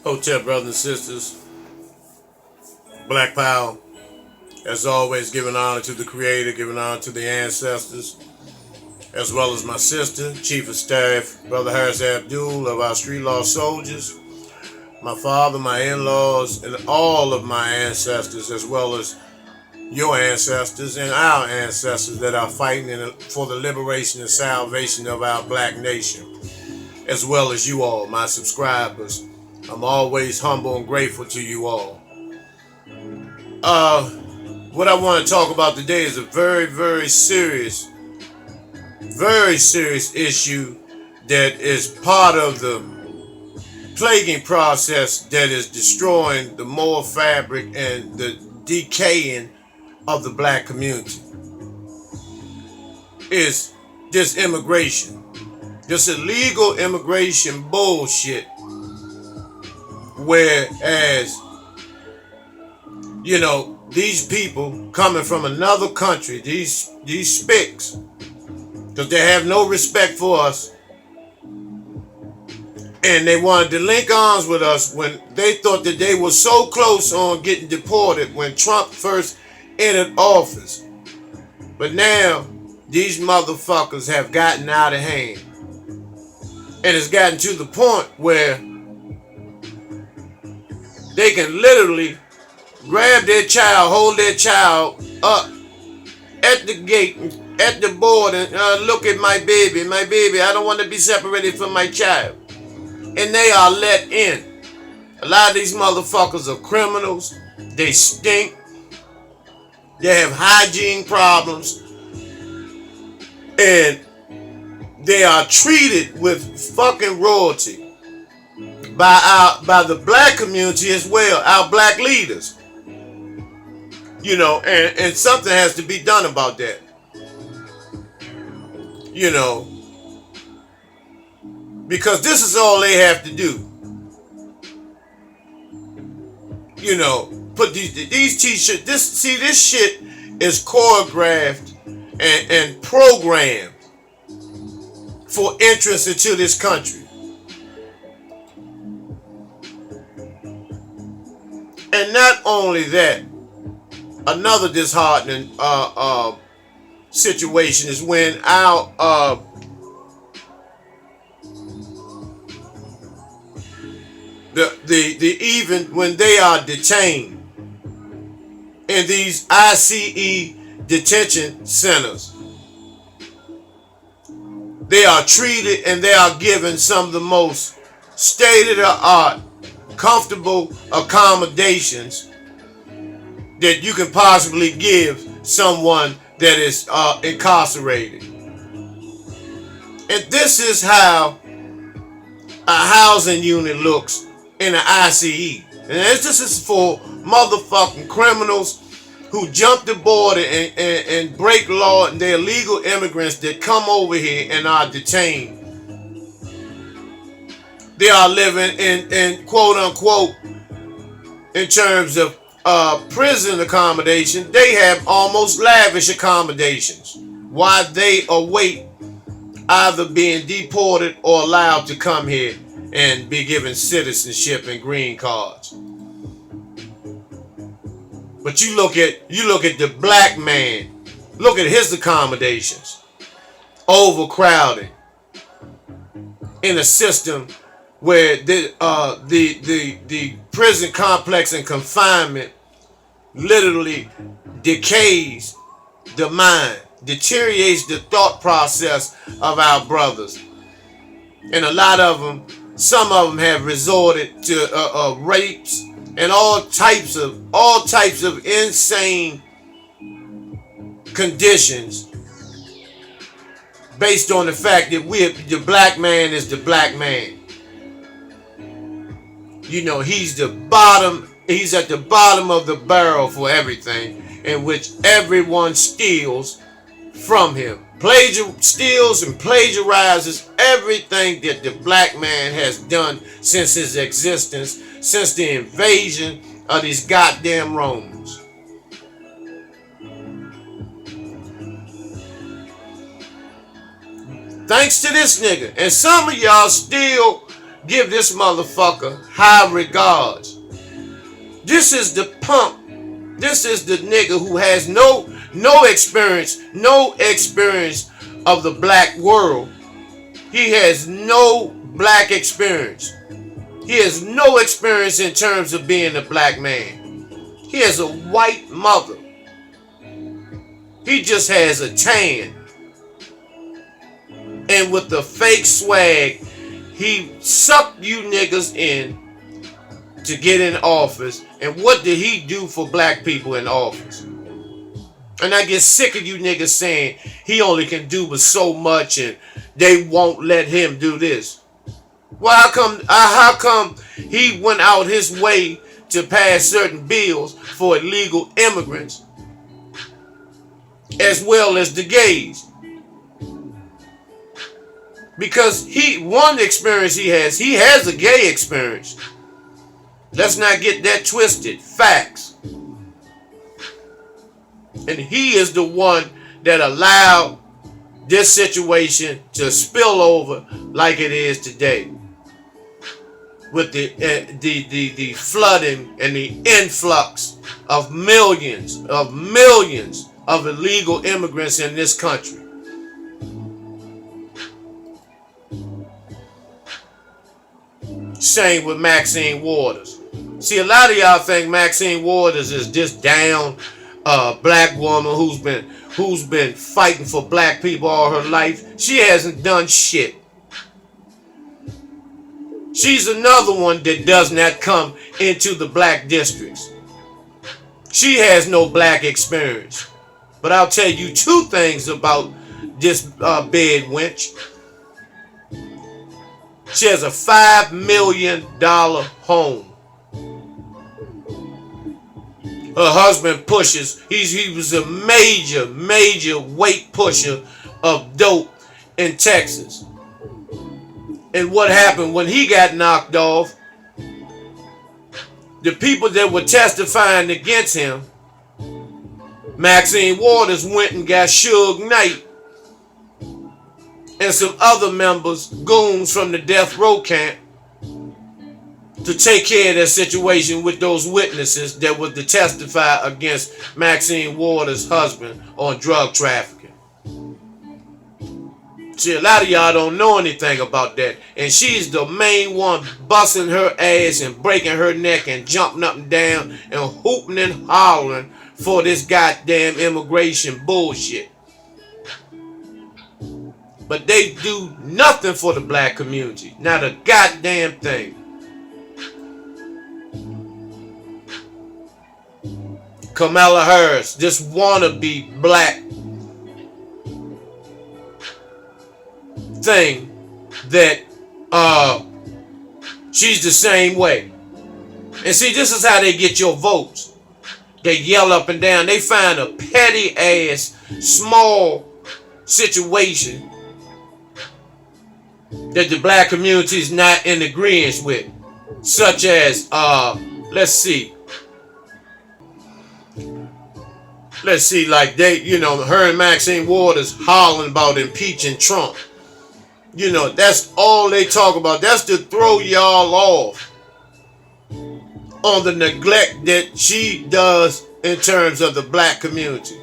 Hotel brothers and sisters, Black Power, as always, giving honor to the Creator, giving honor to the ancestors, as well as my sister, Chief of Staff, Brother Harris Abdul of our Street Law Soldiers, my father, my in-laws, and all of my ancestors, as well as your ancestors and our ancestors that are fighting for the liberation and salvation of our black nation, as well as you all, my subscribers. I'm always humble and grateful to you all. What I want to talk about today is a very, very serious issue that is part of the plaguing process that is destroying the moral fabric and the decaying of the black community. Is this immigration, this illegal immigration bullshit, whereas, you know, these people coming from another country, these spics, because they have no respect for us, and they wanted to link arms with us when they thought that they were so close on getting deported when Trump first entered office. But now these motherfuckers have gotten out of hand, and it's gotten to the point where they can literally grab their child, hold their child up at the gate, at the border, and look at my baby, I don't want to be separated from my child. And they are let in. A lot of these motherfuckers are criminals. They stink. They have hygiene problems. And they are treated with fucking royalty by the black community as well, our black leaders. You know, and something has to be done about that. You know, because this is all they have to do. You know, put these t-shirts, this shit is choreographed and programmed for entrance into this country. And not only that, another disheartening situation is when our even when they are detained in these ICE detention centers, they are treated and they are given some of the most state-of-the-art, comfortable accommodations that you can possibly give someone that is incarcerated. And this is how a housing unit looks in an ICE. And this is for motherfucking criminals who jump the border and break law, and they're illegal immigrants that come over here and are detained. They are living in quote unquote, in terms of prison accommodation, they have almost lavish accommodations while they await either being deported or allowed to come here and be given citizenship and green cards. But you look at the black man, look at his accommodations, overcrowding in a system where the prison complex and confinement literally decays the mind, deteriorates the thought process of our brothers. And a lot of them, some of them have resorted to rapes and all types of insane conditions based on the fact that the black man is the black man. You know, he's at the bottom of the barrel for everything, in which everyone steals from him. Steals and plagiarizes everything that the black man has done since his existence, since the invasion of these goddamn Romans. Thanks to this nigga. And some of y'all still give this motherfucker high regards. This is the punk. This is the nigga who has no experience of the black world. He has no black experience. He has no experience in terms of being a black man. He has a white mother. He just has a tan. And with the fake swag, he sucked you niggas in to get in office. And what did he do for black people in office? And I get sick of you niggas saying he only can do but so much and they won't let him do this. Well, how come he went out his way to pass certain bills for illegal immigrants as well as the gays? Because one experience he has a gay experience. Let's not get that twisted. Facts. And he is the one that allowed this situation to spill over like it is today. With the flooding and the influx of millions of illegal immigrants in this country. Same with Maxine Waters. See, a lot of y'all think Maxine Waters is this down black woman who's been fighting for black people all her life. She hasn't done shit. She's another one that does not come into the black districts. She has no black experience. But I'll tell you two things about this bed wench. She has a $5 million home. Her husband pushes. He was a major weight pusher of dope in Texas. And what happened when he got knocked off? The people that were testifying against him, Maxine Waters went and got Suge Knight and some other members, goons from the death row camp, to take care of that situation with those witnesses that were to testify against Maxine Waters' husband on drug trafficking. See, a lot of y'all don't know anything about that. And she's the main one busting her ass and breaking her neck and jumping up and down and hooping and hollering for this goddamn immigration bullshit. But they do nothing for the black community. Not a goddamn thing. Kamala Harris, this wannabe black thing that she's the same way. And see, this is how they get your votes. They yell up and down. They find a petty ass small situation that the black community is not in agreement with, such as let's see, like they, her and Maxine Waters hollering about impeaching Trump. That's all they talk about. That's to throw y'all off on the neglect that she does in terms of the black community.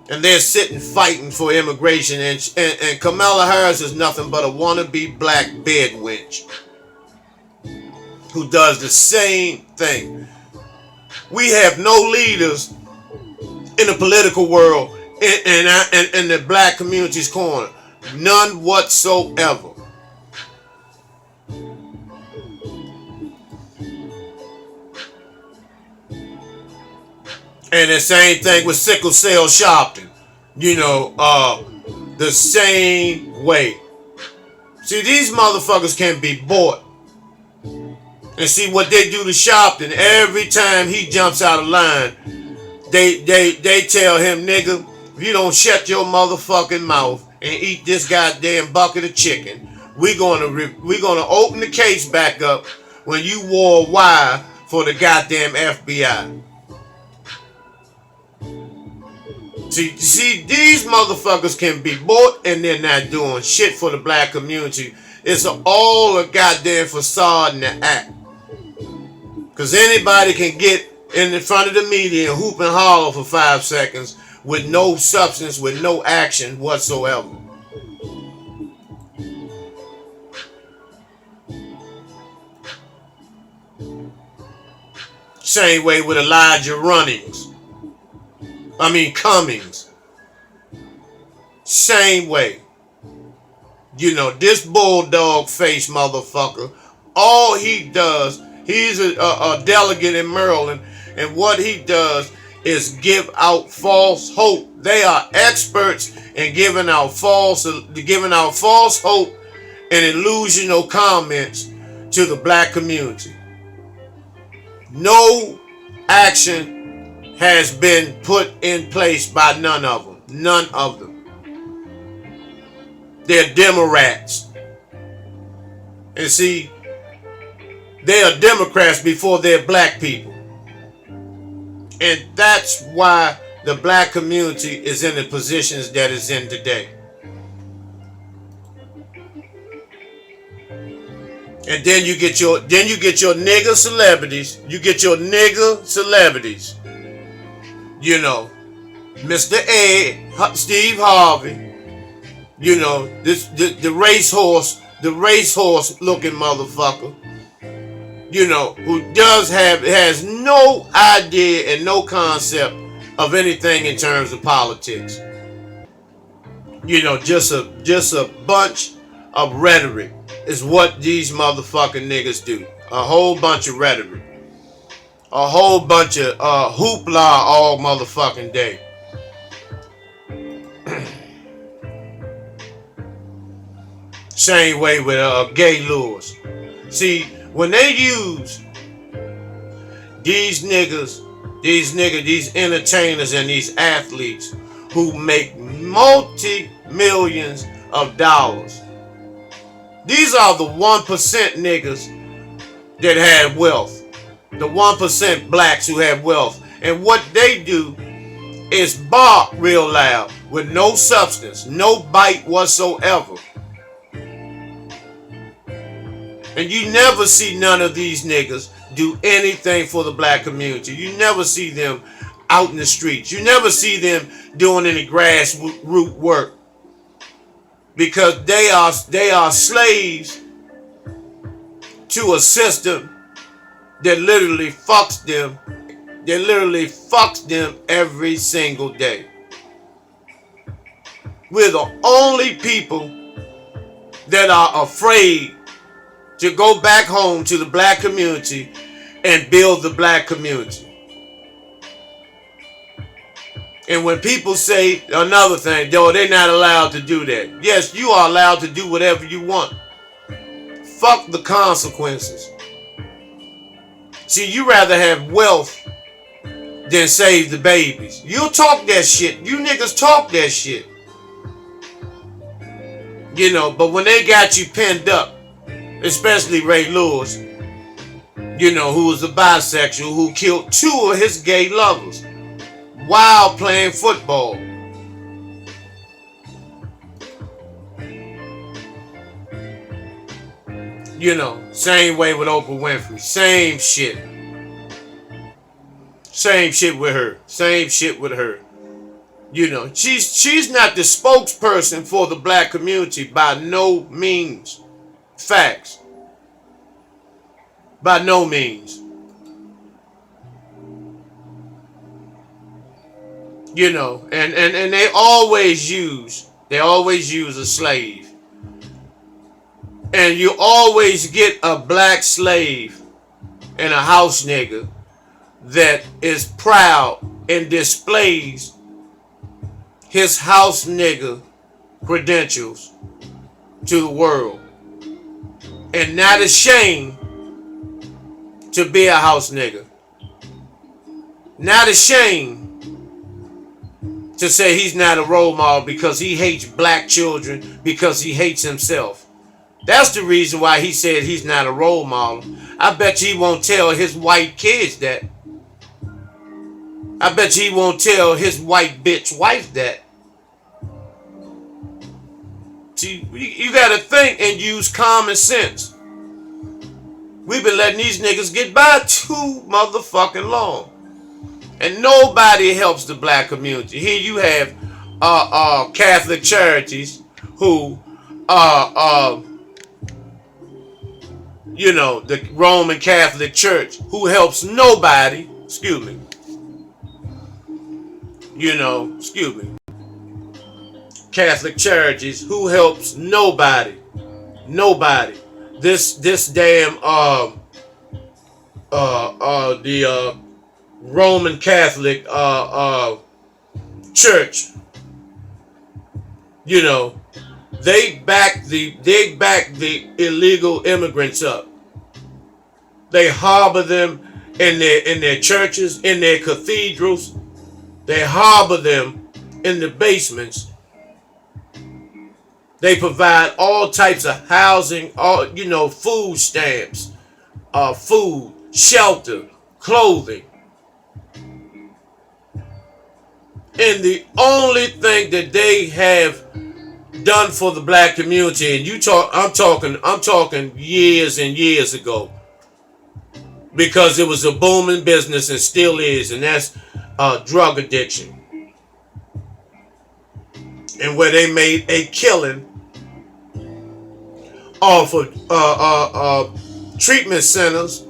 And they're sitting fighting for immigration. And Kamala Harris is nothing but a wannabe black bed wench who does the same thing. We have no leaders in the political world in the black community's corner. None whatsoever. And the same thing with sickle cell SHARPTON. The same way. See, these motherfuckers can be bought. And see what they do to SHARPTON every time he jumps out of line. They tell him, nigga, if you don't shut your motherfucking mouth and eat this goddamn bucket of chicken, we're gonna open the case back up when you wore a wire for the goddamn FBI. See, these motherfuckers can be bought and they're not doing shit for the black community. It's all a goddamn facade and an act. Because anybody can get in front of the media and hoop and holler for 5 seconds with no substance, with no action whatsoever. Same way with Elijah Cummings. Same way. You know, this bulldog face motherfucker, all he does, he's a delegate in Maryland, and what he does is give out false hope. They are experts in giving out false hope and illusional comments to the black community. No action has been put in place by none of them. None of them. They're Democrats. And see, they are Democrats before they're black people. And that's why the black community is in the positions that it's in today. And then you get your nigger celebrities. You get your nigger celebrities. You know, Mr. Ed, Steve Harvey. You know, the racehorse looking motherfucker. You know, who has no idea and no concept of anything in terms of politics. You know, just a bunch of rhetoric is what these motherfucking niggas do. A whole bunch of rhetoric. A whole bunch of hoopla all motherfucking day. Same way with gay lures. See, when they use these entertainers and these athletes who make multi-millions of dollars, these are the 1% niggas that have wealth. The 1% blacks who have wealth. And what they do is bark real loud with no substance, no bite whatsoever. And you never see none of these niggas do anything for the black community. You never see them out in the streets. You never see them doing any grassroots work. Because they are slaves to a system that literally fucks them. That literally fucks them every single day. We're the only people that are afraid to go back home to the black community and build the black community. And when people say another thing, though, they're not allowed to do that. Yes, you are allowed to do whatever you want. Fuck the consequences. See, you rather have wealth than save the babies. You'll talk that shit. You niggas talk that shit. You know, but when they got you pinned up, especially Ray Lewis, you know, who was a bisexual who killed 2 of his gay lovers while playing football. You know, same way with Oprah Winfrey. Same shit. Same shit with her. Same shit with her. You know, she's not the spokesperson for the black community by no means. Facts. By no means. You know, and they always use a slave. And you always get a black slave and a house nigga that is proud and displays his house nigga credentials to the world. And not ashamed to be a house nigga. Not ashamed to say he's not a role model because he hates black children, because he hates himself. That's the reason why he said he's not a role model. I bet you he won't tell his white kids that. I bet you he won't tell his white bitch wife that. See, you gotta think and use common sense. We've been letting these niggas get by too motherfucking long. And nobody helps the black community. Here you have Catholic charities who you know, the Roman Catholic Church, who helps nobody, Catholic charities, who helps nobody. This damn the Roman Catholic Church, you know, they back the illegal immigrants up. They harbor them in their churches, in their cathedrals. They harbor them in the basements. They provide all types of housing, food stamps, food, shelter, clothing. And the only thing that they have done for the black community, and I'm talking years and years ago, because it was a booming business and still is, and that's drug addiction. And where they made a killing off of treatment centers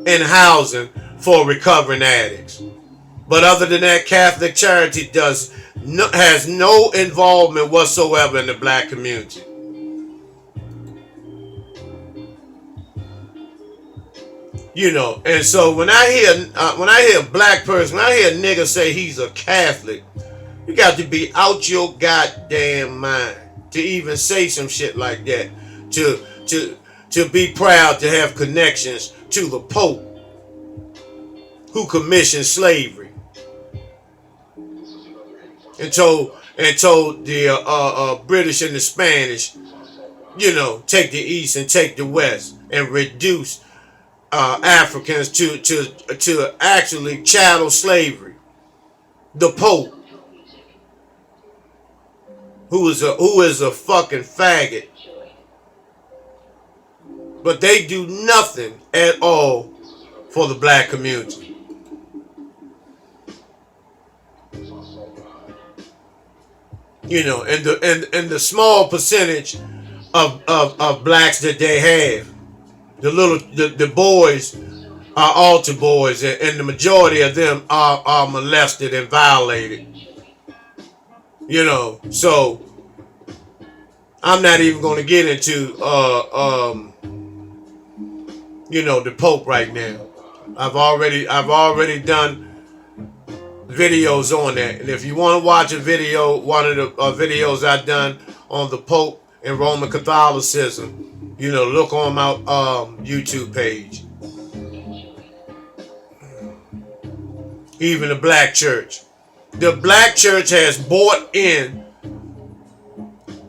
and housing for recovering addicts. But other than that, Catholic charity has no involvement whatsoever in the black community. You know, and so when I hear a black person, when I hear a nigga say he's a Catholic, you got to be out your goddamn mind to even say some shit like that. To be proud to have connections to the Pope, who commissioned slavery, and told the British and the Spanish, you know, take the East and take the West, and reduce Africans to actually chattel slavery. The Pope, who is a fucking faggot, but they do nothing at all for the black community. You know, and the small percentage of blacks that they have, the boys are altar boys, and the majority of them are molested and violated. You know, so I'm not even going to get into the Pope right now. I've already done videos on that, and if you want to watch a video, one of the videos I've done on the Pope and Roman Catholicism, you know, look on my YouTube page. Even the black church. The black church has bought in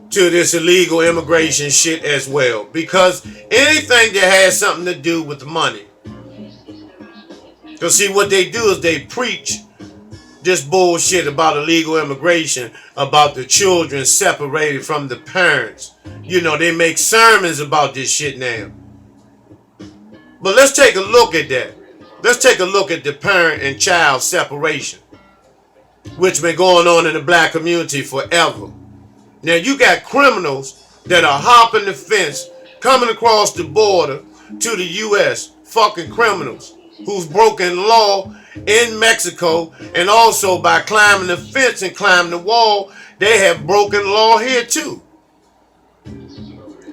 to this illegal immigration shit as well, because anything that has something to do with money. Because see, what they do is they preach this bullshit about illegal immigration, about the children separated from the parents. You know, they make sermons about this shit now. But let's take a look at that. Let's take a look at the parent and child separation, which been going on in the black community forever. Now you got criminals that are hopping the fence, coming across the border to the U.S., fucking criminals who's broken law in Mexico, and also by climbing the fence and climbing the wall, they have broken law here too.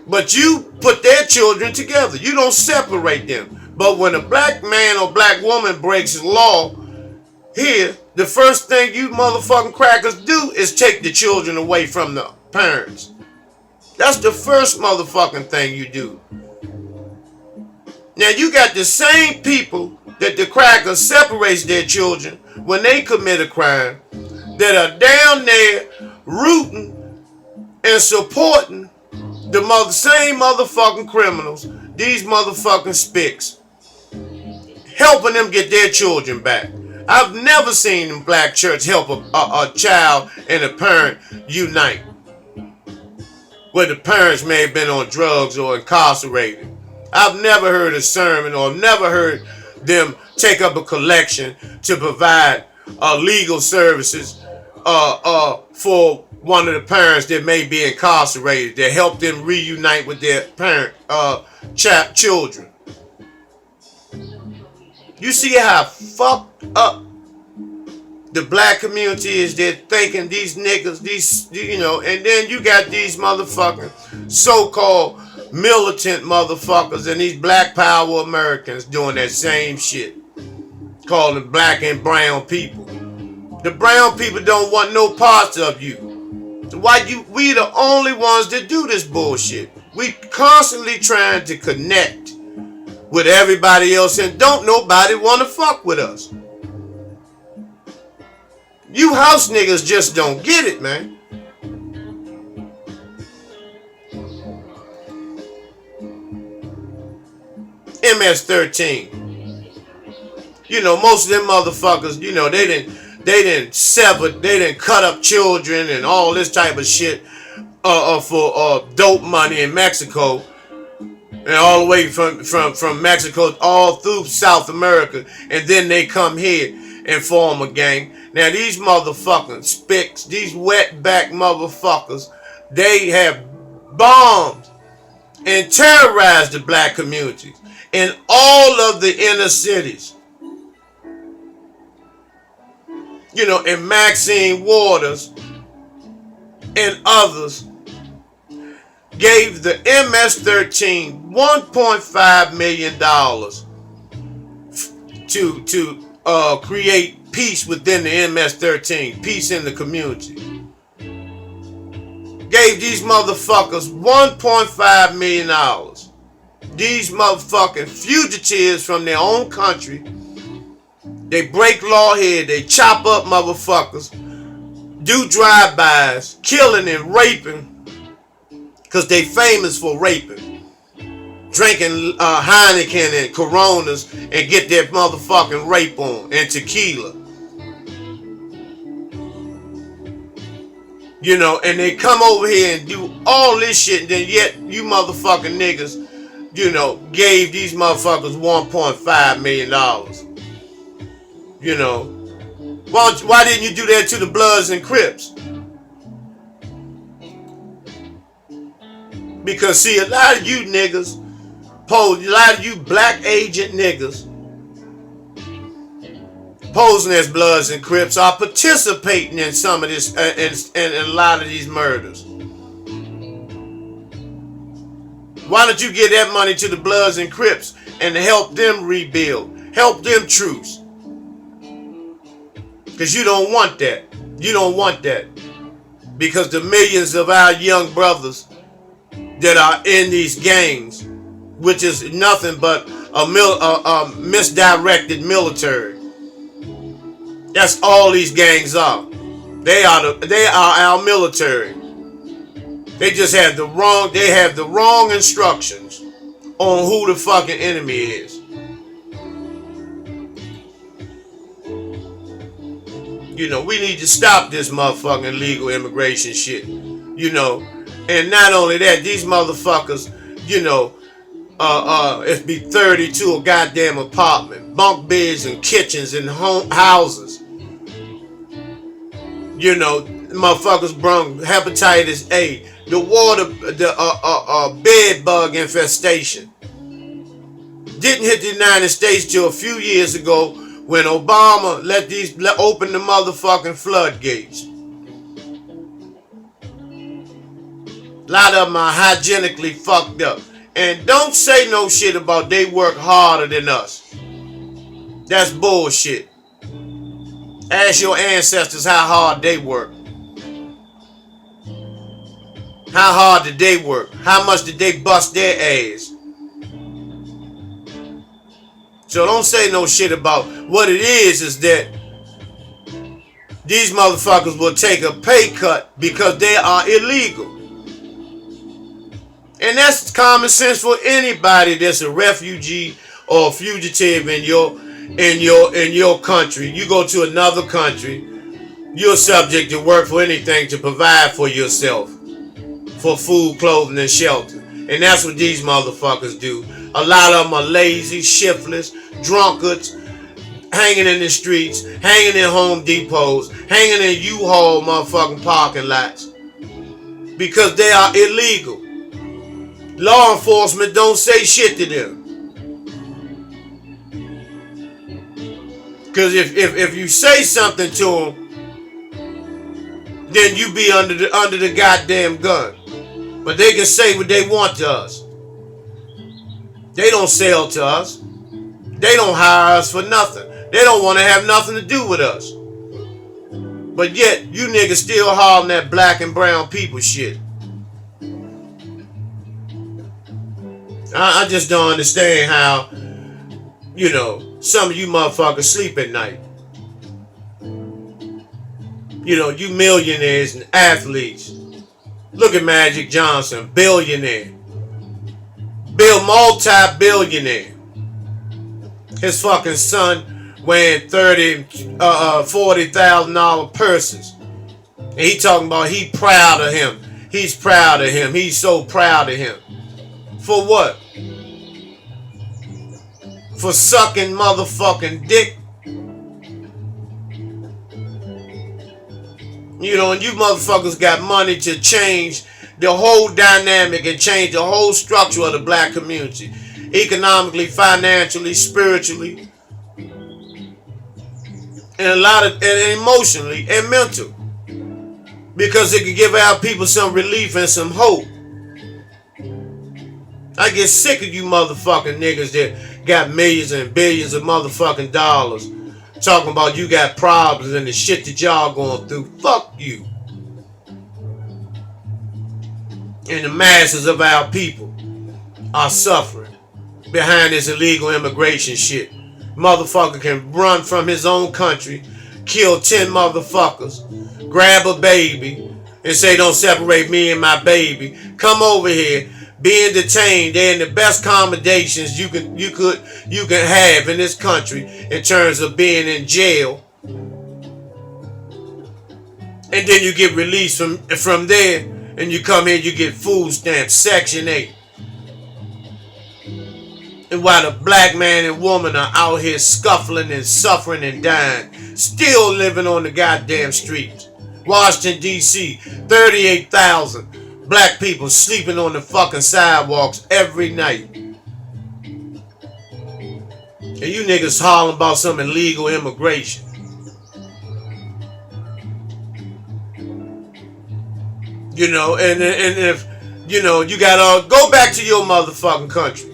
But you put their children together. You don't separate them. But when a black man or black woman breaks law here, the first thing you motherfucking crackers do is take the children away from the parents. That's the first motherfucking thing you do. Now you got the same people that the cracker separates their children when they commit a crime, that are down there rooting and supporting the same motherfucking criminals, these motherfucking spicks, helping them get their children back. I've never seen the black church help a child and a parent unite. where the parents may have been on drugs or incarcerated. I've never heard a sermon or never heard them take up a collection to provide legal services for one of the parents that may be incarcerated, that help them reunite with their parent children. You see how fucked up the black community is. They're thinking these niggas, and then you got these motherfucking so-called militant motherfuckers and these black power Americans doing that same shit, calling black and brown people. The brown people don't want no parts of you. We the only ones that do this bullshit. We constantly trying to connect with everybody else, and don't nobody want to fuck with us. You house niggas just don't get it, man. MS-13. Most of them motherfuckers, they didn't cut up children and all this type of shit for dope money in Mexico, and all the way from Mexico all through South America, and then they come here and form a gang. Now these motherfucking spicks, these wetback motherfuckers, they have bombed and terrorized the black communities in all of the inner cities. And Maxine Waters and others gave the MS-13 $1.5 million to create peace within the MS-13, peace in the community. Gave these motherfuckers $1.5 million. These motherfucking fugitives from their own country. They break law here, they chop up motherfuckers, do drive-bys, killing and raping, because they famous for raping. Drinking Heineken and Coronas and get their motherfucking rape on, and tequila. And they come over here and do all this shit, and then yet you motherfucking niggas, gave these motherfuckers $1.5 million. Why didn't you do that to the Bloods and Crips? Because see, a lot of you niggas, a lot of you black agent niggas posing as Bloods and Crips are participating in some of this and a lot of these murders. Why don't you give that money to the Bloods and Crips and help them rebuild, help them truce? Because you don't want that. You don't want that. Because the millions of our young brothers that are in these gangs, which is nothing but a misdirected military. That's all these gangs are. They are our military. They just have the wrong instructions on who the fucking enemy is. We need to stop this motherfucking illegal immigration shit. And not only that, these motherfuckers, it be 30 to a goddamn apartment, bunk beds and kitchens and houses. Motherfuckers brung hepatitis A, the water, the bed bug infestation. Didn't hit the United States till a few years ago, when Obama open the motherfucking floodgates. A lot of them are hygienically fucked up. And don't say no shit about they work harder than us. That's bullshit. Ask your ancestors how hard they work. How hard did they work? How much did they bust their ass? So don't say no shit about what it is that these motherfuckers will take a pay cut because they are illegal. And that's common sense for anybody that's a refugee or a fugitive in your country. You go to another country, you're subject to work for anything to provide for yourself, for food, clothing, and shelter. And that's what these motherfuckers do. A lot of them are lazy, shiftless, drunkards, hanging in the streets, hanging in Home Depots, hanging in U-Haul motherfucking parking lots. Because they are illegal. Law enforcement don't say shit to them. Because if you say something to them, then you be under the goddamn gun. But they can say what they want to us. They don't sell to us. They don't hire us for nothing. They don't want to have nothing to do with us. But yet, you niggas still hollering that black and brown people shit. I just don't understand how, you know, some of you motherfuckers sleep at night. You know, you millionaires and athletes. Look at Magic Johnson, billionaire. Multi-billionaire. His fucking son wearing $40,000 purses. And he talking about he proud of him. He's proud of him. He's so proud of him. For what? For sucking motherfucking dick? You know, and you motherfuckers got money to change the whole dynamic and change the whole structure of the black community. Economically, financially, spiritually, and and emotionally and mental. Because it could give our people some relief and some hope. I get sick of you motherfucking niggas that got millions and billions of motherfucking dollars talking about you got problems and the shit that y'all going through. Fuck you. And the masses of our people are suffering behind this illegal immigration shit. Motherfucker can run from his own country, kill 10 motherfuckers, grab a baby, and say don't separate me and my baby. Come over here, being detained. They're in the best accommodations you can have in this country in terms of being in jail. And then you get released from there, and you come here, you get food stamps, Section 8. And while the black man and woman are out here scuffling and suffering and dying, still living on the goddamn streets. Washington, D.C., 38,000 black people sleeping on the fucking sidewalks every night. And you niggas hollering about some illegal immigration. You know, and if, you know, you gotta go back to your motherfucking country.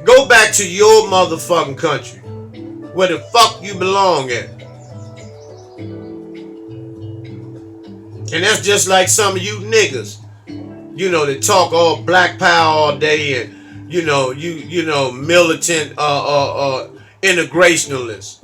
Go back to your motherfucking country. Where the fuck you belong at. And that's just like some of you niggas. You know, that talk all black power all day and, you know, militant integrationalists.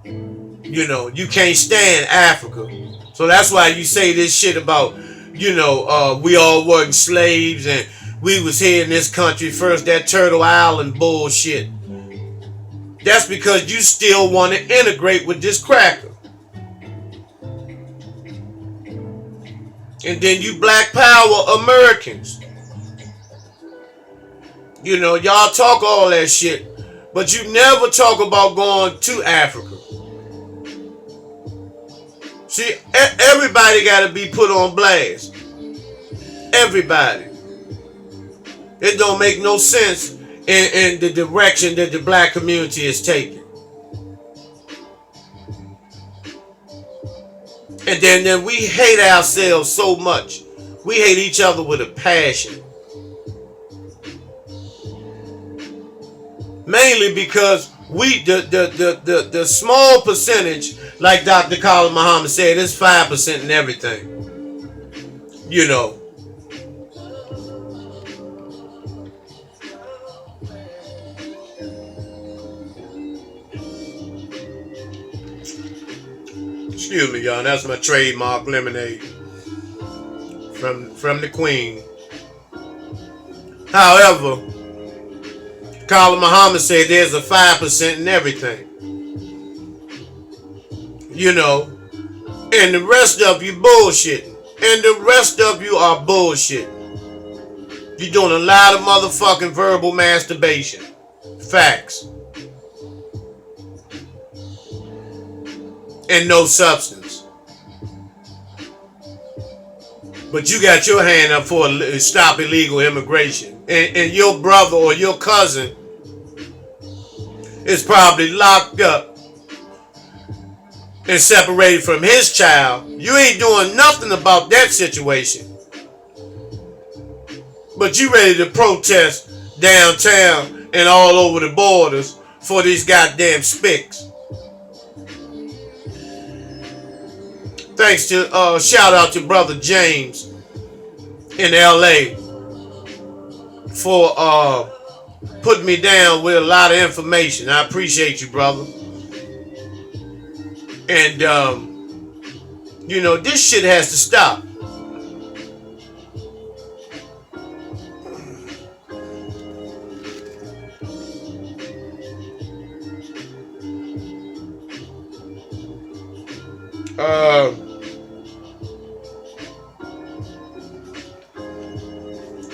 You know, you can't stand Africa. So that's why you say this shit about, you know, we all wasn't slaves and we was here in this country first, that Turtle Island bullshit. That's because you still want to integrate with this cracker. And then you black power Americans. You know, y'all talk all that shit, but you never talk about going to Africa. See, everybody got to be put on blast. Everybody. It don't make no sense in the direction that the black community is taking. And then we hate ourselves so much. We hate each other with a passion. Mainly because the small percentage, like Dr. Khalid Muhammad said, is 5% in everything. You know. Excuse me, y'all. That's my trademark lemonade from the Queen. However, Khalid Muhammad said there's a 5% in everything. You know, and the rest of you bullshitting. And the rest of you are bullshit. You're doing a lot of motherfucking verbal masturbation. Facts. And no substance. But you got your hand up for stop illegal immigration. And your brother or your cousin is probably locked up and separated from his child. You ain't doing nothing about that situation. But you ready to protest downtown and all over the borders for these goddamn spics. Thanks to, shout out to brother James in LA for putting me down with a lot of information. I appreciate you, brother. And, you know, this shit has to stop.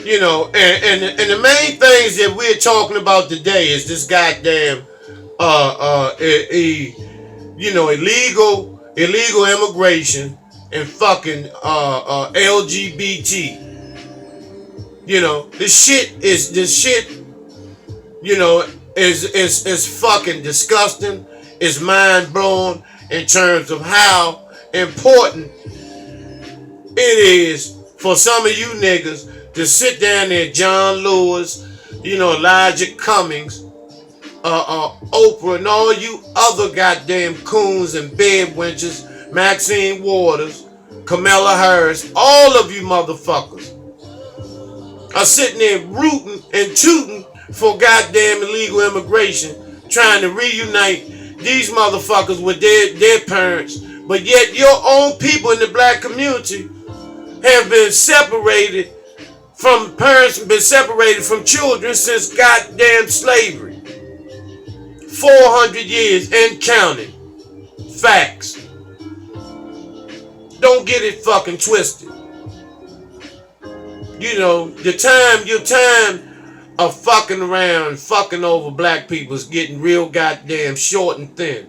You know, and the main things that we're talking about today is this goddamn you know, illegal immigration and fucking LGBT. You know, this shit, you know, is fucking disgusting. It's mind blowing in terms of how important it is for some of you niggas to sit down there, John Lewis, you know, Elijah Cummings, Oprah, and all you other goddamn coons and bedwenches, Maxine Waters, Kamala Harris, all of you motherfuckers are sitting there rooting and tooting for goddamn illegal immigration, trying to reunite these motherfuckers with their parents, but yet your own people in the black community have been separated from parents, been separated from children since goddamn slavery. 400 years and counting. Facts. Don't get it fucking twisted. You know, your time of fucking around, fucking over black people is getting real goddamn short and thin.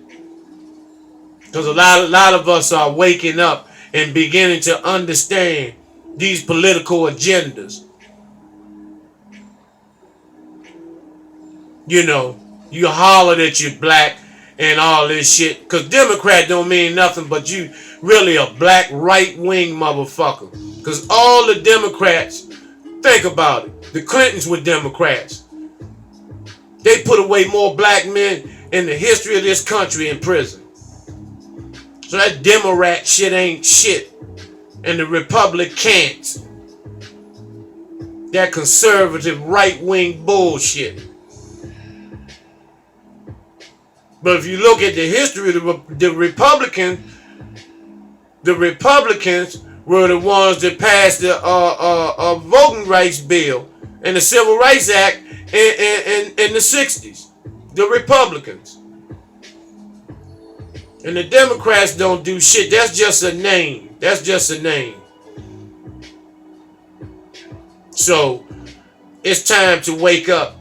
Because a lot of us are waking up and beginning to understand these political agendas. You know, you holler that you're black and all this shit. Because Democrat don't mean nothing but you really a black right-wing motherfucker. Because all the Democrats, think about it. The Clintons were Democrats. They put away more black men in the history of this country in prison. So that Democrat shit ain't shit. And the Republicans, that conservative right-wing bullshit. But if you look at the history of the Republicans were the ones that passed the voting rights bill and the Civil Rights Act in the 60s. The Republicans. And the Democrats don't do shit. That's just a name. That's just a name. So, it's time to wake up.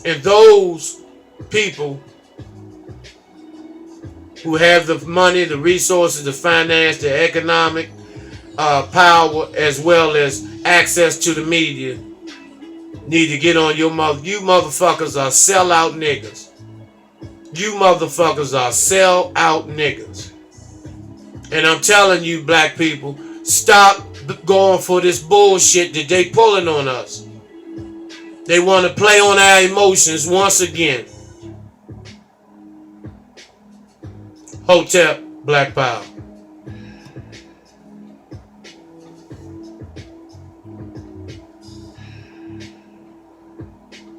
And those people who have the money, the resources, the finance, the economic power, as well as access to the media, need to get on your mother. You motherfuckers are sellout niggas. You motherfuckers are sellout niggas. And I'm telling you, black people, stop going for this bullshit that they pulling on us. They want to play on our emotions once again. Hotep, Black Power.